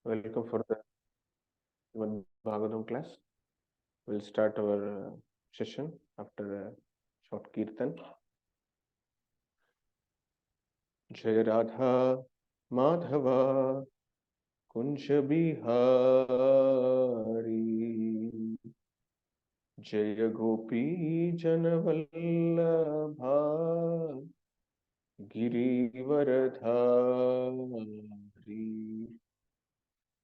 Welcome for the Bhagavatam class. We'll start our session after a short kirtan. Jai Radha Madhava Kunja Bihari Jaya Gopi Janavallabha Girivaradhari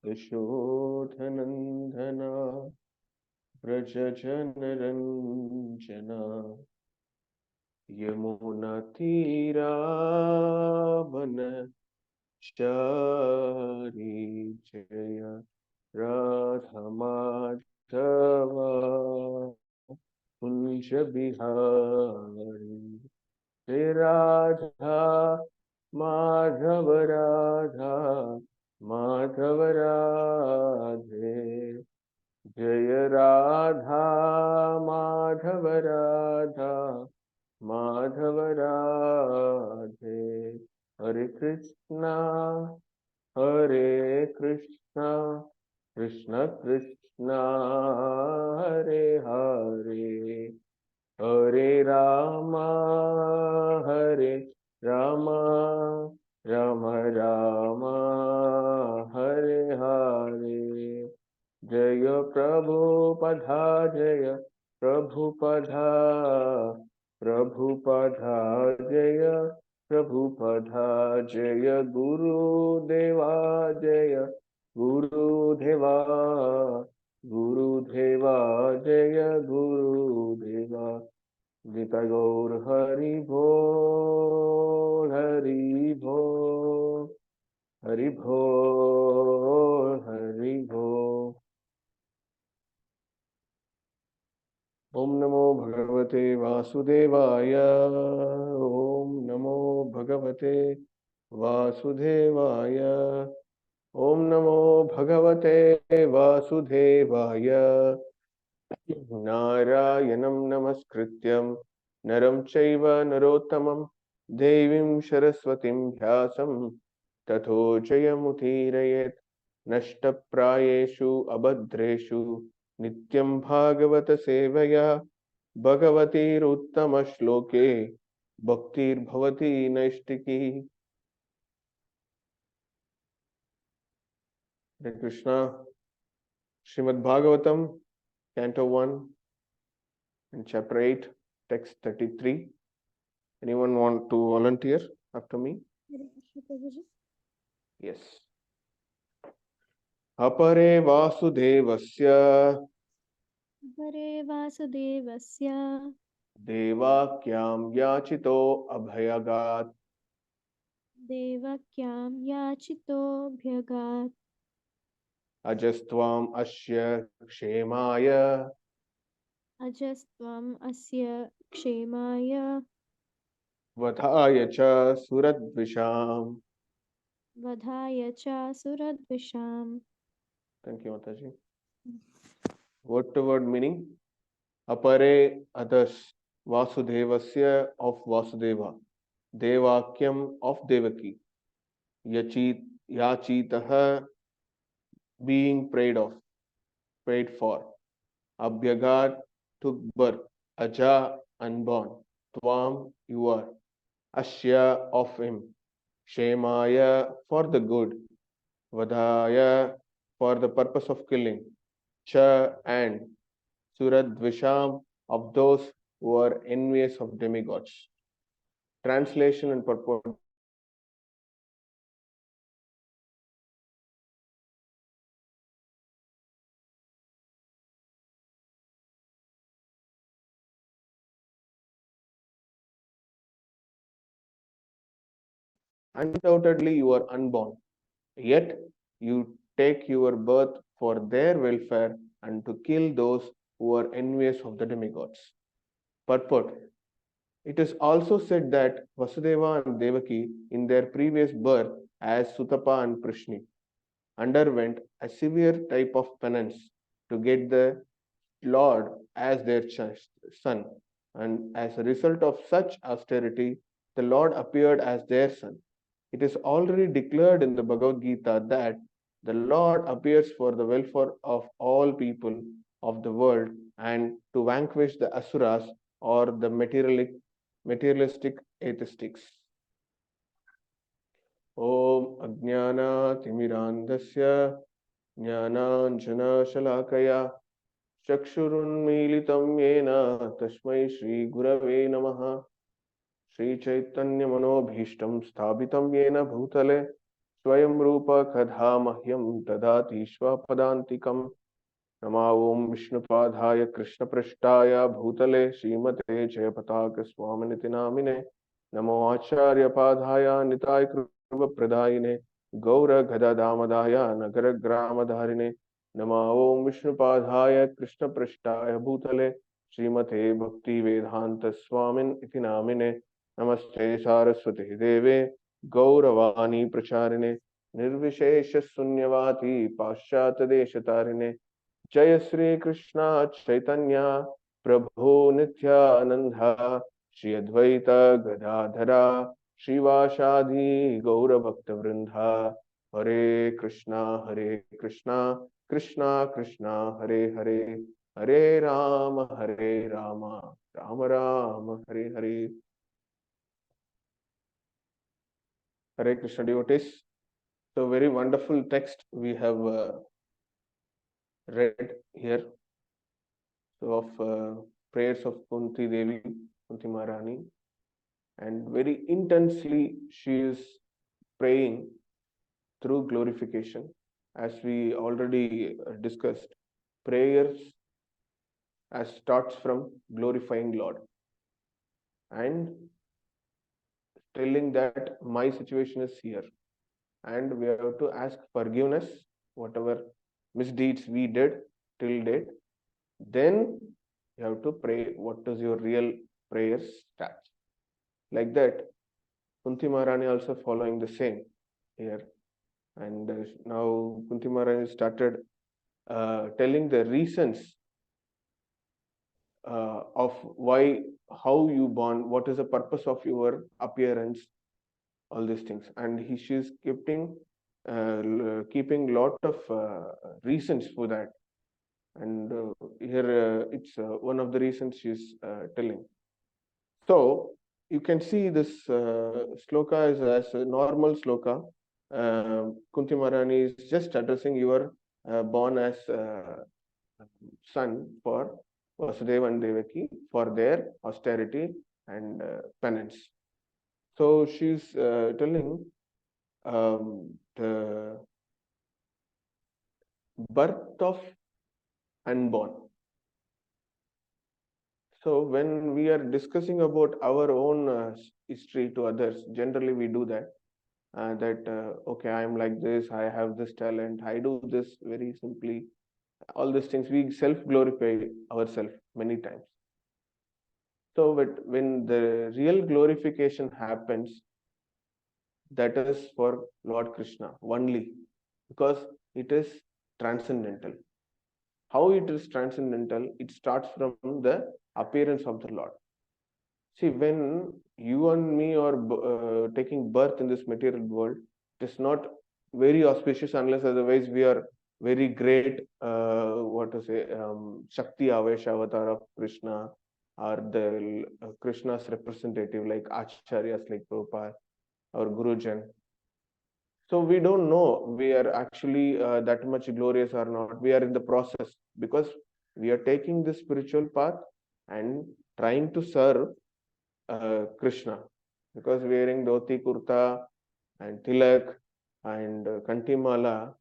Yashodhanandana Brajajanranjana Yamunatiravan Shari Jaya Radha Madhava Kunja Bihari Jai Radha Madhava Radha Madhava Radhe Jaya Radha Madhava Radha Madhava Radhe Hare Krishna Hare Krishna Krishna Krishna Hare Hare Hare Rama Hare Rama Rama Rama Hare Hare Jaya Prabhupada Jaya Prabhupada Prabhupada Jaya Prabhupada Jaya Guru Deva Jaya Guru Deva Guru Deva Jaya Guru Deva Gita Gaur Hari Bol Hari Bol Hari Bol Hari Bol Om Namo Bhagavate Vasudevaya Om Namo Bhagavate Vasudevaya Om Namo Bhagavate Vasudevaya Narayanam Namaskrityam Naram Chaiva Narottamam Devim Saraswatim Vyasam Tato Jayamutirayet Nashtaprayeshu Abhadreshu Nityam Bhagavata Sevaya Bhagavatir Uttama Shloke Bhaktir Bhavati Naistiki. Hare Krishna. Srimad Bhagavatam, Canto 1 and Chapter 8, Text 33. Anyone want to volunteer after me? Yes. Apare Vasudevasya Devakyam Yachito Abhayagat Ajastvam Asya Kshemaya Vadhaya Cha Suradvisham. Thank you, Mataji. Word to word meaning. Apare, others, Vasudevasya of Vasudeva, Devakyam of Devaki, Yachitaha being prayed of, prayed for, Abhyagat took birth, Aja unborn, Tvam you are, Asya of him, Shemaya for the good, Vadhaya for the purpose of killing, Cha and Suradvisham of those who are envious of demigods. Translation and purport. Undoubtedly, you are unborn, yet you take your birth for their welfare and to kill those who are envious of the demigods. Purport. It is also said that Vasudeva and Devaki, in their previous birth as Sutapa and Prishni, underwent a severe type of penance to get the Lord as their son, and as a result of such austerity, the Lord appeared as their son. It is already declared in the Bhagavad Gita that The Lord appears for the welfare of all people of the world and to vanquish the asuras or the materialistic atheistics. Om Ajnana Timirandasya Jnananjana Shalakaya Chakshurunmilitam Yena Tasmai Shri Gurave Namaha Shri Chaitanya Manobhishtam Sthapitam Yena Bhutale Swayam Rupa Kadha Mahyam Tadati Swapadantikam Nama Om Vishnupadhaya Krishna Prashtaya Bhutale Srimate Jayapataka Swaminiti Namine Namo Acharya Padhaya Nitai Kruva Pradayine Gaura Gada Damadaya Nagara Gramadharine Nama Om Vishnupadhaya Krishna Prashtaya Bhutale Srimate Bhakti Vedanta Swamin Iti Namine Namaste Saraswati Deve Gauravani Pracharine Nirvishesha Sunyavati Paschata Deshatarine जय श्री कृष्ण चैतन्य प्रभु नित्यानंद श्री अद्वैत गदाधरा श्रीवासादि गौर भक्त वृंदा हरे Krishna Krishna Krishna Hare Hare Hare Ram Ram Ram Hare Hare. Hare Krishna devotees. So very wonderful text we have read here. So of prayers of Kunti Devi, Kunti Maharani, and very intensely she is praying through glorification. As we already discussed, prayers as starts from glorifying Lord and telling that my situation is here and we have to ask forgiveness whatever misdeeds we did till date. Then you have to pray what is your real prayer starts. Like that, Kunti Maharani also following the same here. And now Kunti Maharani started telling the reasons of why, how you born, what is the purpose of your appearance, all these things. And she's keeping lot of reasons for that. And here it's one of the reasons she's telling. So you can see this sloka is as a normal sloka. Kunti Maharani is just addressing your born as son for Vasudeva and Devaki for their austerity and penance. So she's telling the birth of unborn. So when we are discussing about our own history to others, generally we do that. Okay, I am like this, I have this talent, I do this very simply. All these things, we self-glorify ourselves many times. So but when the real glorification happens, that is for Lord Krishna only, because it is transcendental. How it is transcendental? It starts from the appearance of the Lord. See, when you and me are taking birth in this material world, it is not very auspicious unless otherwise we are very great, Shakti Avesha avatar of Krishna, or the Krishna's representative like Acharyas like Prabhupada or Gurujan. So we don't know we are actually that much glorious or not. We are in the process because we are taking the spiritual path and trying to serve Krishna, because wearing dhoti kurta and tilak and kantimala,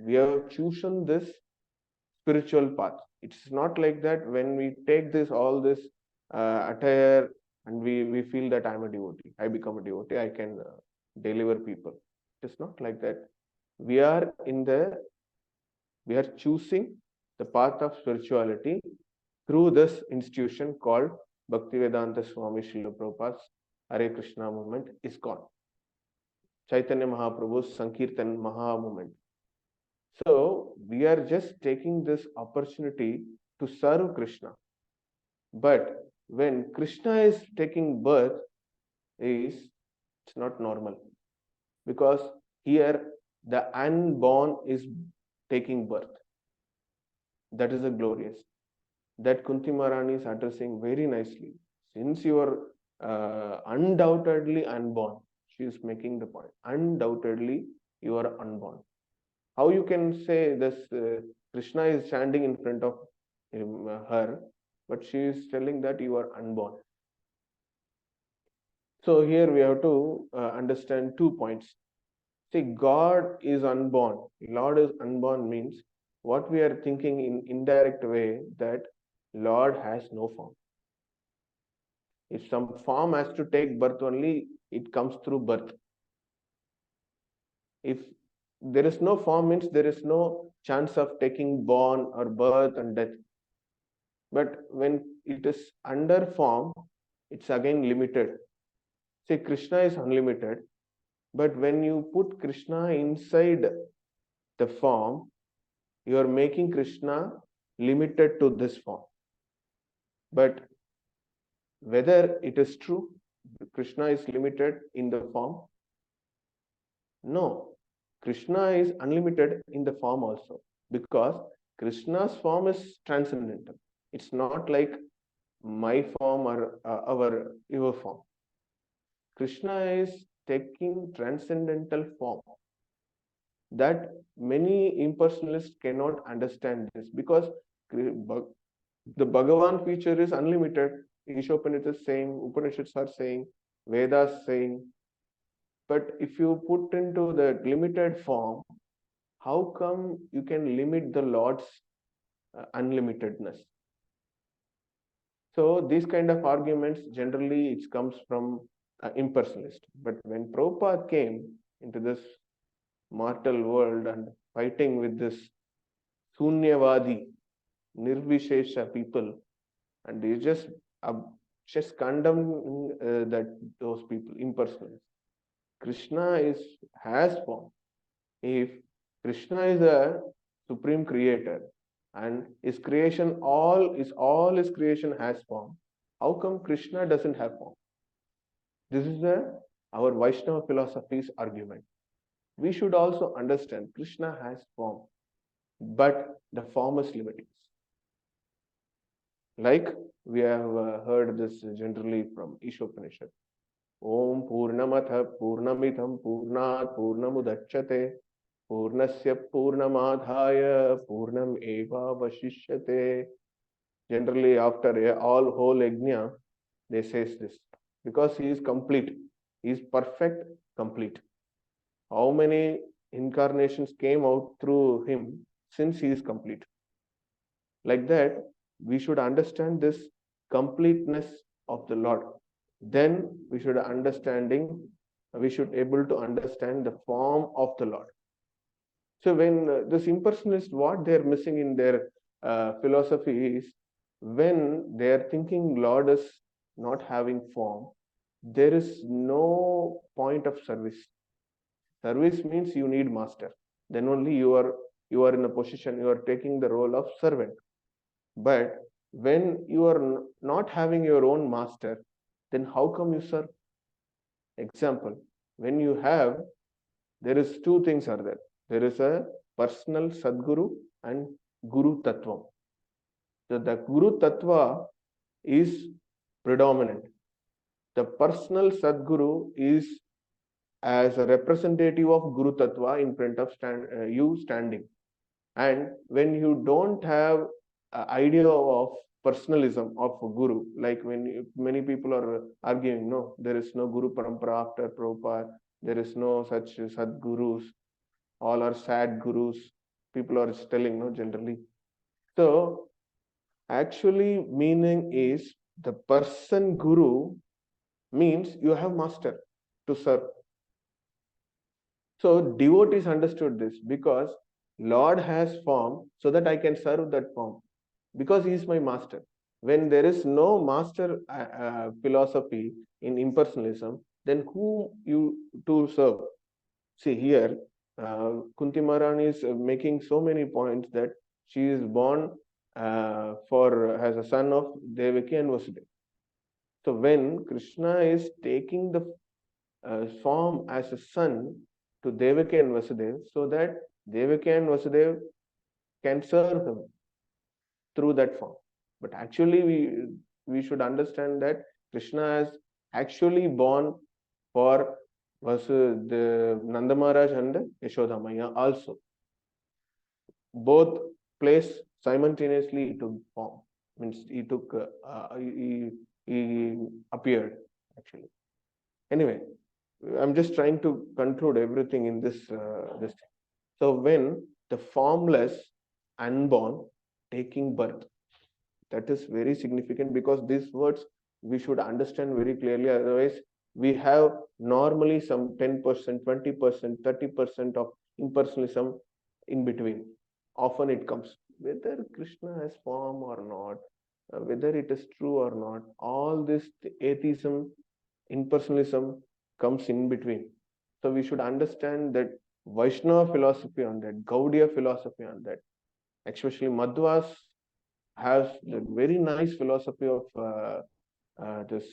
we have chosen this spiritual path. It's not like that when we take this all this attire and we feel that I'm a devotee, I become a devotee, I can deliver people. It's not like that. We are choosing the path of spirituality through this institution called Bhaktivedanta Swami Srila Prabhupada's Hare Krishna movement, ISKCON, Chaitanya Mahaprabhu's Sankirtan Maha movement. So we are just taking this opportunity to serve Krishna. But when Krishna is taking birth, it's not normal, because here The unborn is taking birth. That is a glorious. That Kunti Maharani is addressing very nicely. Since you are undoubtedly unborn, she is making the point. Undoubtedly, you are unborn. How you can say this? Krishna is standing in front of her, but she is telling that you are unborn. So here we have to understand 2 points. See, God is unborn. Lord is unborn means what we are thinking in indirect way that Lord has no form. If some form has to take birth only, it comes through birth. If there is no form means there is no chance of taking born or birth and death. But when it is under form, it's again limited. See, Krishna is unlimited, but when you put Krishna inside the form, you are making Krishna limited to this form. But whether it is true, Krishna is limited in the form? No. Krishna is unlimited in the form also, because Krishna's form is transcendental. It's not like my form or your form. Krishna is taking transcendental form. That many impersonalists cannot understand this, because the Bhagavan feature is unlimited. Ishopanishads is saying, Upanishads are saying, Vedas saying. But if you put into the limited form, how come you can limit the Lord's unlimitedness? So these kind of arguments generally it comes from impersonalist. But when Prabhupada came into this mortal world and fighting with this Sunyavadi, Nirvishesha people, and they just condemn those people impersonalists. Krishna has form. If Krishna is a supreme creator and his creation all his creation has form, how come Krishna doesn't have form? This is our Vaishnava philosophy's argument. We should also understand Krishna has form, but the form is limited. Like we have heard this generally from Ishopanishad. Om Purnamatha Purnamitham Purnat Purnamudachyate Purnasya Purnamadhaya Purnam Eva Vashishyate. Generally, after all whole yajna, they says this, because he is complete, he is perfect, complete. How many incarnations came out through him since he is complete? Like that, we should understand this completeness of the Lord. Then we should able to understand the form of the Lord. So when this impersonalist, what they are missing in their philosophy is, when they are thinking Lord is not having form, there is no point of service. Service means you need master. Then only you are in a position, you are taking the role of servant. But when you are not having your own master, then how come you serve? Example, when you have, there is two things are there. There is a personal Sadguru and Guru Tattva. So the Guru Tattva is predominant. The personal Sadguru is as a representative of Guru Tattva in front of you standing. And when you don't have an idea of personalism of Guru, like when many people are arguing, no, there is no Guru Parampara after Prabhupada, there is no such Sadgurus, all are sad Gurus, people are telling, no, generally. So, actually, meaning is the person Guru means you have master to serve. So, devotees understood this, because Lord has form so that I can serve that form, because he is my master. When there is no master philosophy in impersonalism, then who you to serve? See here, Kunti Maharani is making so many points that she is born as a son of Devaki and Vasudeva. So when Krishna is taking the form as a son, to Devaki and Vasudeva so that Devaki and Vasudeva can serve him through that form. But actually, we should understand that Krishna has actually born for the Nanda Maharaj and Yashoda Maya also. Both place simultaneously he took form. Means he took he appeared actually. Anyway, I'm just trying to conclude everything in this thing. So when the formless, unborn, taking birth, that is very significant because these words we should understand very clearly. Otherwise, we have normally some 10%, 20%, 30% of impersonalism in between. Often it comes whether Krishna has form or not, whether it is true or not. All this atheism, impersonalism comes in between. So we should understand that Vaishnava philosophy on that, Gaudiya philosophy on that, especially Madhvas has the very nice philosophy of this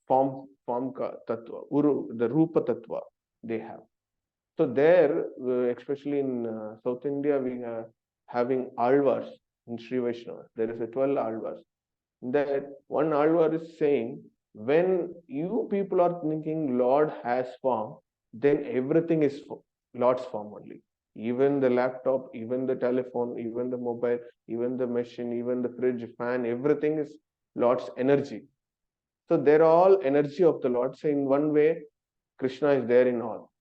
form tattva, the Rupa tattva they have. So there, especially in South India, we are having alvars in Sri Vaishnava. There is a 12 alvars. That one alvar is saying, when you people are thinking Lord has form, then everything is Lord's form only. Even the laptop, even the telephone, even the mobile, even the machine, even the fridge, fan, everything is Lord's energy. So they're all energy of the Lord. So in one way, Krishna is there in all.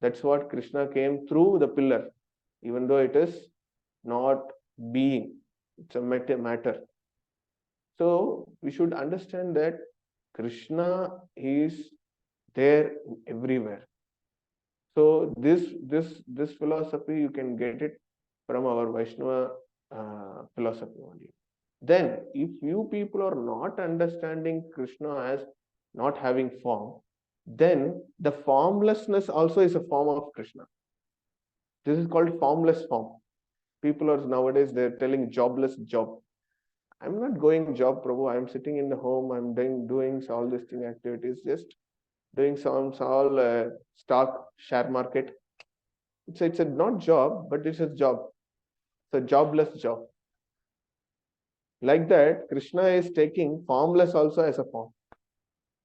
That's what Krishna came through the pillar, even though it is not being, it's a matter. So we should understand that Krishna is there everywhere. So this philosophy you can get it from our Vaishnava philosophy only. Then, if you people are not understanding Krishna as not having form, then the formlessness also is a form of Krishna. This is called formless form. People are nowadays they're telling jobless job. I'm not going job, Prabhu. I'm sitting in the home. I'm doing all these thing activities, just doing some all stock share market. It's a not job, but it's a job. It's a jobless job. Like that, Krishna is taking formless also as a form.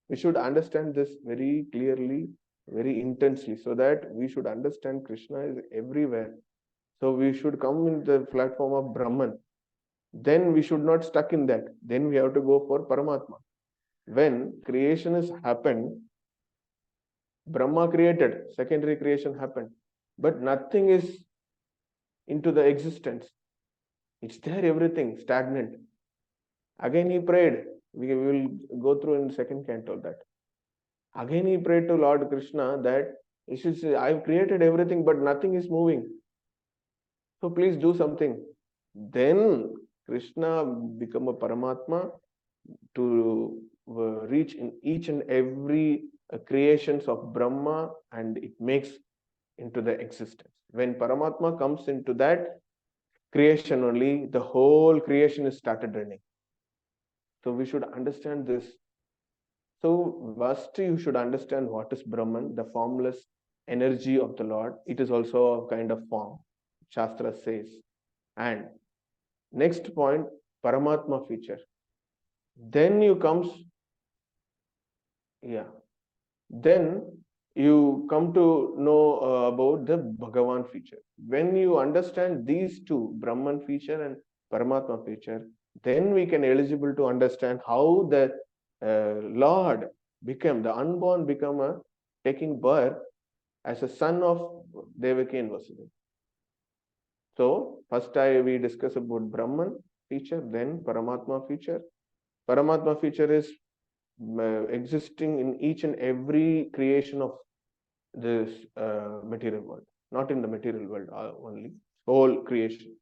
We should understand this very clearly, very intensely, so that we should understand Krishna is everywhere. So we should come in the platform of Brahman. Then we should not stuck in that. Then we have to go for Paramatma. When creation has happened, Brahma created, secondary creation happened, but nothing is into the existence. It's there, everything stagnant. Again he prayed. We will go through in second canto that. Again he prayed to Lord Krishna that I've created everything, but nothing is moving. So please do something. Then Krishna become a Paramatma to reach in each and every creations of Brahma, and it makes into the existence. When Paramatma comes into that creation only, the whole creation is started running. So we should understand this. So first you should understand what is Brahman, the formless energy of the Lord. It is also a kind of form, Shastra says. And next point, Paramatma feature. Then you comes, then you come to know about the Bhagavan feature. When you understand these two, Brahman feature and Paramatma feature, then we can eligible to understand how the Lord became, the unborn become a taking birth as a son of Devaki and Vasudeva. So first we discuss about Brahman feature, then Paramatma feature. Paramatma feature is existing in each and every creation of this material world, not in the material world only, whole creation.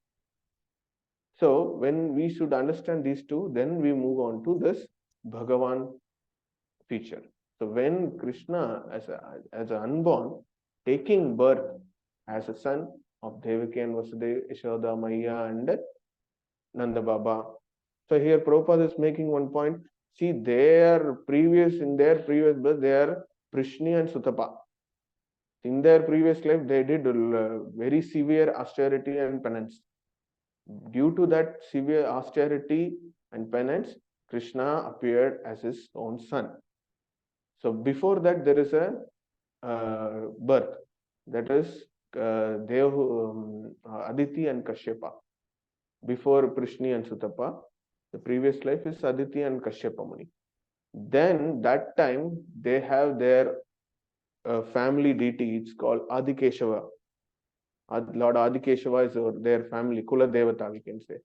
So when we should understand these two, then we move on to this Bhagavan feature. So when Krishna as an unborn taking birth as a son of Devaki and Vasudeva, Yashoda Maya and Nanda Baba. So here Prabhupada is making one point. See, in their previous birth, they are Prishni and Sutapa. In their previous life, they did very severe austerity and penance. Due to that severe austerity and penance, Krishna appeared as his own son. So before that, there is a birth, that is Aditi and Kashyapa. Before Prishni and Sutapa, the previous life is Aditi and Kashyapa Muni. Then that time they have their family deity. It's called Adikeshava. Lord Adikeshava is their family, Kula Devata, we can say.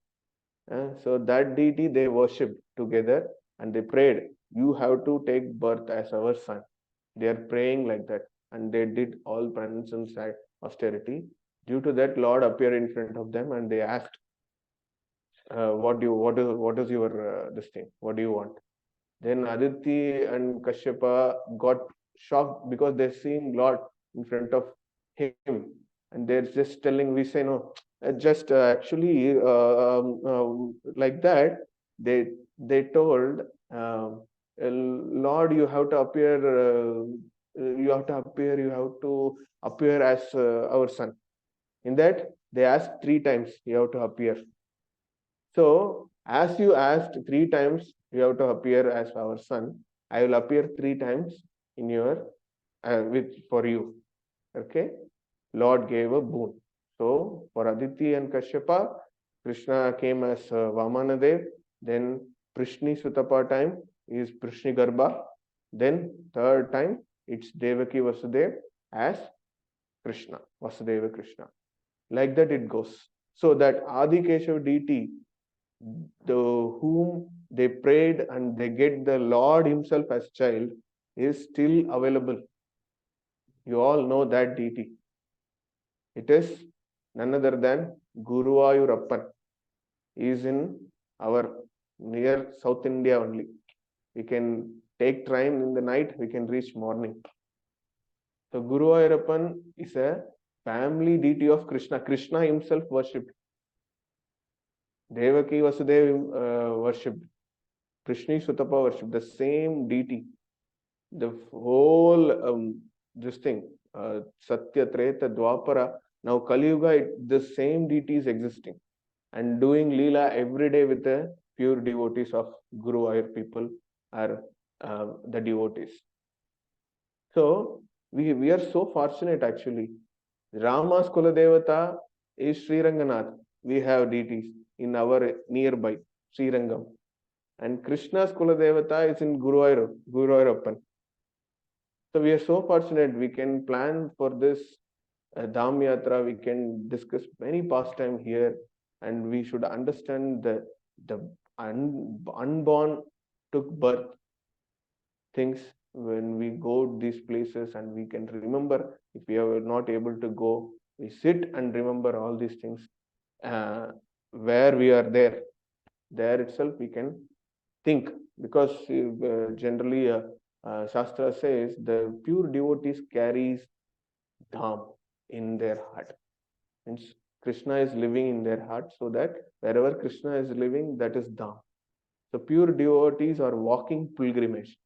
So that deity they worshipped together and they prayed, you have to take birth as our son. They are praying like that, and they did all penance and austerity. Due to that, Lord appeared in front of them and they asked, what is your this thing? What do you want? Then Aditi and Kashyapa got shocked because they're seeing Lord in front of him, and they're just telling, we say no, just actually like that. They told, Lord, you have to appear. You have to appear as our son. In that, they asked 3 times. You have to appear. So, as you asked 3 times, you have to appear as our son. I will appear 3 times in your for you. Okay, Lord gave a boon. So for Aditi and Kashyapa, Krishna came as Vamanadev. Then Prishni Sutapa time is Prishni Garbha. Then third time it's Devaki Vasudev as Krishna, Vasudeva Krishna. Like that it goes. So that Adi Keshav deity, whom they prayed and they get the Lord himself as child, is still available. You all know that deity. It is none other than Guruvayurappan. He is in our near South India only. We can take train in the night, we can reach morning. So Guruvayurappan is a family deity of Krishna. Krishna himself worshipped. Devaki Vasudeva worshipped. Prishni Sutapa worshipped the same deity. The whole this thing, Satya, Treta, Dwapara, now Kali Yuga, the same deity is existing and doing Leela every day with the pure devotees of Guruvayur people are the devotees. So we are so fortunate actually. Rama's Kuladevata is Sri Ranganath. We have deities in our nearby, Sri Rangam. And Krishna's Kuladevata is in Guruvayurappan. So we are so fortunate. We can plan for this Dham Yatra. We can discuss many pastime here, and we should understand the unborn took birth things when we go these places, and we can remember. If we are not able to go, we sit and remember all these things. Where we are there itself we can think, because generally Shastra says the pure devotees carries dham in their heart. Means Krishna is living in their heart, so that wherever Krishna is living, that is dham. So pure devotees are walking pilgrimage.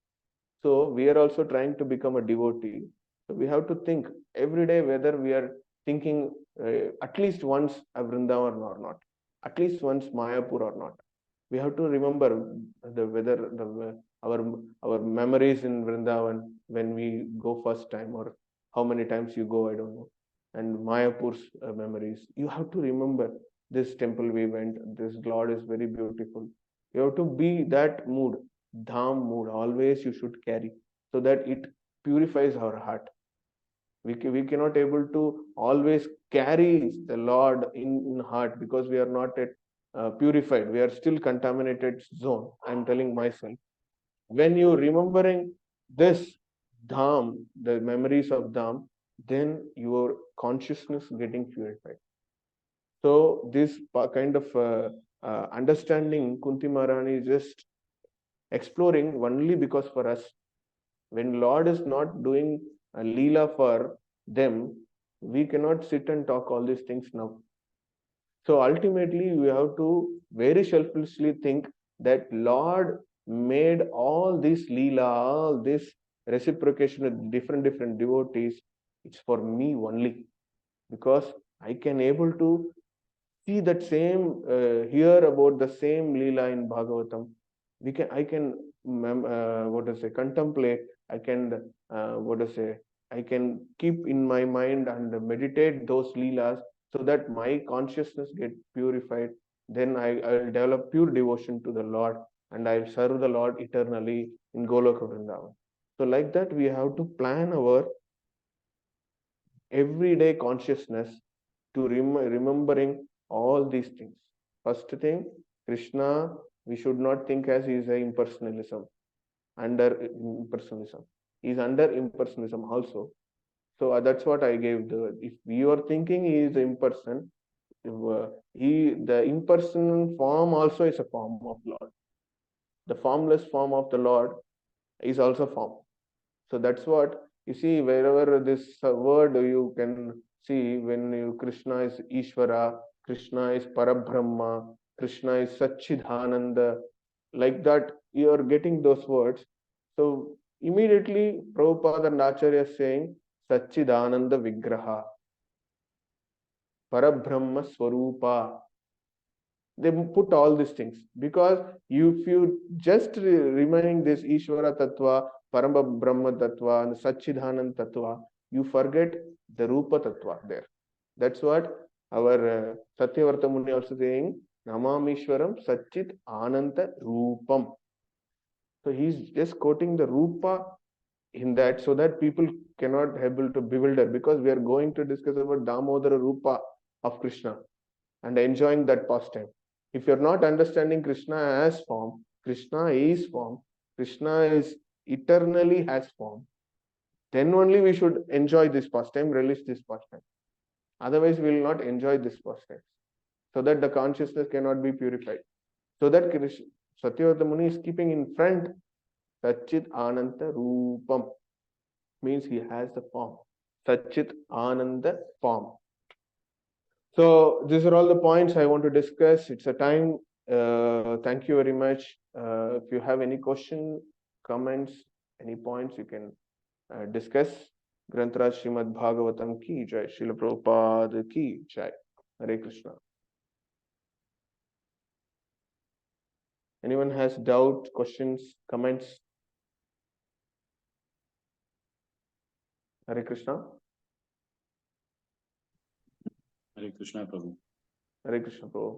So we are also trying to become a devotee. So we have to think every day whether we are thinking at least once a Vrindavan or not, at least once Mayapur or not. We have to remember whether our memories in Vrindavan when we go first time, or how many times you go, I don't know. And Mayapur's memories. You have to remember this temple we went, this Lord is very beautiful. You have to be that mood, dham mood, always you should carry, so that it purifies our heart. We cannot able to always carry the Lord in heart, because we are not yet purified. We are still contaminated zone. I'm telling myself. When you remembering this dham, the memories of dham, then your consciousness getting purified. So this kind of understanding Kunti Maharani is just exploring only because for us. When Lord is not doing a Leela for them, we cannot sit and talk all these things now. So ultimately, we have to very selfishly think that Lord made all this Leela, all this reciprocation with different devotees It's for me only, because I can able to see that same, hear about the same Leela in Bhagavatam. I can, contemplate. I can, I can keep in my mind and meditate those Leelas so that my consciousness get purified. Then I'll develop pure devotion to the Lord, and I'll serve the Lord eternally in Goloka Vrindavan. So like that, we have to plan our everyday consciousness to remembering all these things. First thing, Krishna, we should not think as he is a impersonalism, under impersonalism. He is under impersonalism also. So that's what I gave the. If you are thinking he is imperson, the impersonal form also is a form of Lord. The formless form of the Lord is also form. So that's what you see wherever this word you can see when Krishna is Ishvara, Krishna is Parabrahma, Krishna is Satchidananda, like that you are getting those words. So immediately Prabhupada and Acharya is saying Satchidananda Vigraha, Parabrahma Swarupa. They put all these things because if you just remaining this Ishvara Tattva, Parama Brahma Tattva, and Satchidanand Tattva, you forget the Rupa Tattva there. That's what our Satyavarta Muni also saying, Namamishwaram Satchit Ananta Rupam. So he's just quoting the Rupa in that so that people cannot able to bewilder, because we are going to discuss about Damodara Rupa of Krishna and enjoying that pastime. If you're not understanding Krishna as form, Krishna is form, Krishna is eternally has form, then only we should enjoy this pastime, relish this pastime. Otherwise, we will not enjoy this pastime. So that the consciousness cannot be purified. So that Satyavata Muni is keeping in front Satchit Ananta Rupam, means he has the form. Satchit Ananda form. So these are all the points I want to discuss. It's a time. Thank you very much. If you have any question, comments, any points, you can discuss. Grantaraj Srimad Bhagavatam ki jai. Srila Prabhupada ki jai. Hare Krishna. Anyone has doubt, questions, comments? Hare Krishna. Hare Krishna, Prabhu. Hare Krishna, Prabhu.